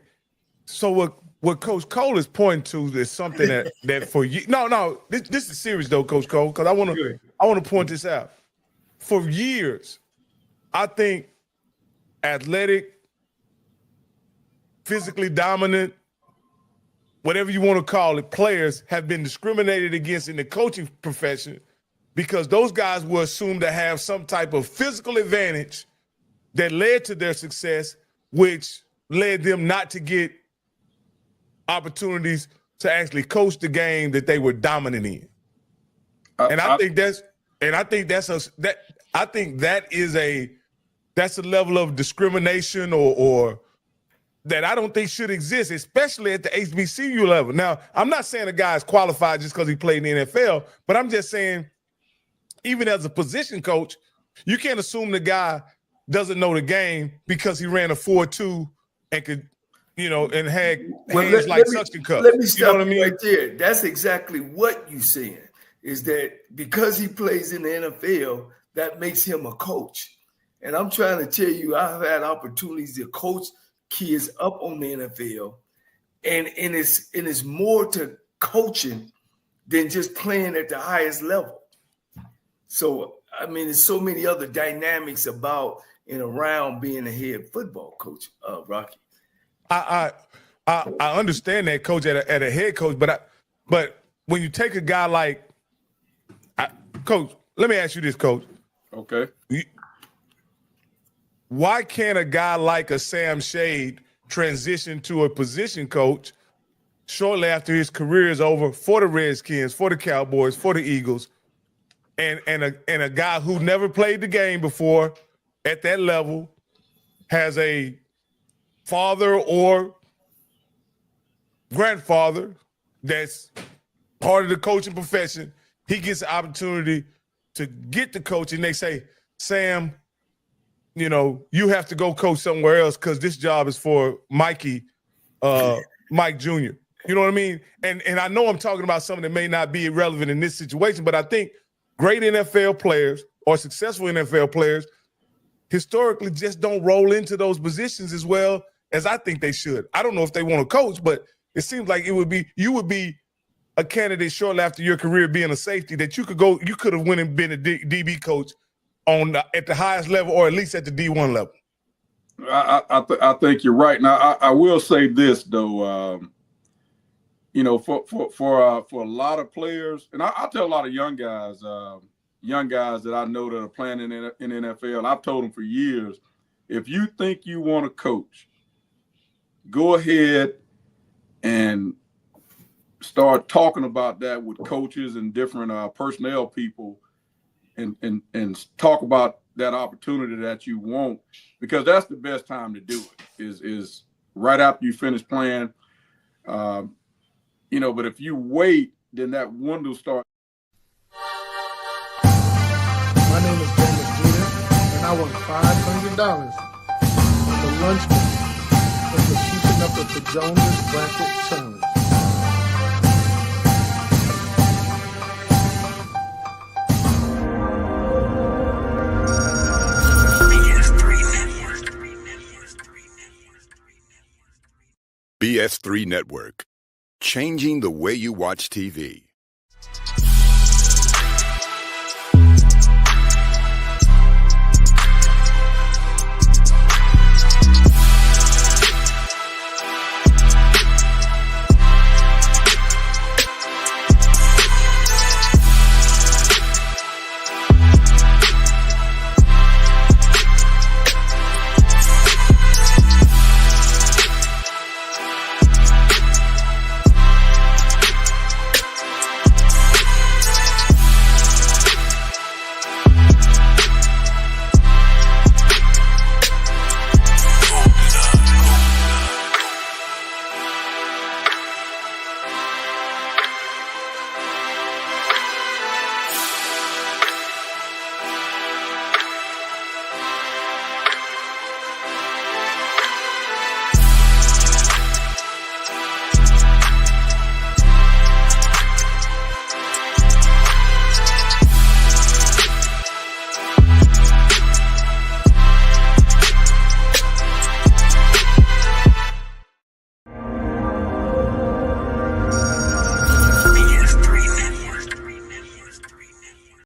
so what Coach Cole is pointing to is something that for you. No, this is serious though, Coach Cole, because I want to point this out. For years, I think athletic, physically dominant, whatever you want to call it, players have been discriminated against in the coaching profession because those guys were assumed to have some type of physical advantage that led to their success, which led them not to get opportunities to actually coach the game that they were dominant in. I think that's a level of discrimination or that I don't think should exist, especially at the HBCU level. Now, I'm not saying a guy is qualified just because he played in the NFL, but I'm just saying, even as a position coach, you can't assume the guy doesn't know the game because he ran a 4.2 and could, and had hands like suction cups. Let me stop you right there. That's exactly what you're saying, is that because he plays in the NFL, that makes him a coach. And I'm trying to tell you, I've had opportunities to coach kids up on the NFL, and it's more to coaching than just playing at the highest level. So, I mean, there's so many other dynamics about and around being a head football coach, Rocky. I understand that, coach, at a head coach, but when you take a guy like Coach, let me ask you this, Coach. Okay. Why can't a guy like a Sam Shade transition to a position coach shortly after his career is over for the Redskins, for the Cowboys, for the Eagles, and a guy who never played the game before at that level, has a father or grandfather that's part of the coaching profession, he gets the opportunity to get the coaching. They say, Sam, you have to go coach somewhere else because this job is for Mike Jr. You know what I mean? And I know I'm talking about something that may not be relevant in this situation, but I think great NFL players or successful NFL players historically just don't roll into those positions as well as I think they should. I don't know if they want to coach, but it seems like you would be a candidate shortly after your career being a safety that you could have went and been a DB coach at the highest level, or at least at the D1 level. I think you're right. Now I will say this though, for a lot of players, and I tell a lot of young guys that I know that are playing in NFL, and I've told them for years, if you think you want to coach, go ahead and start talking about that with coaches and different personnel people, and talk about that opportunity that you want, because that's the best time to do it is right after you finish playing. But if you wait, then that window starts. My name is JM&E, and I won $500 on the lunch money for keeping up with the Jonas Bracket Challenge. BS3 Network, changing the way you watch TV.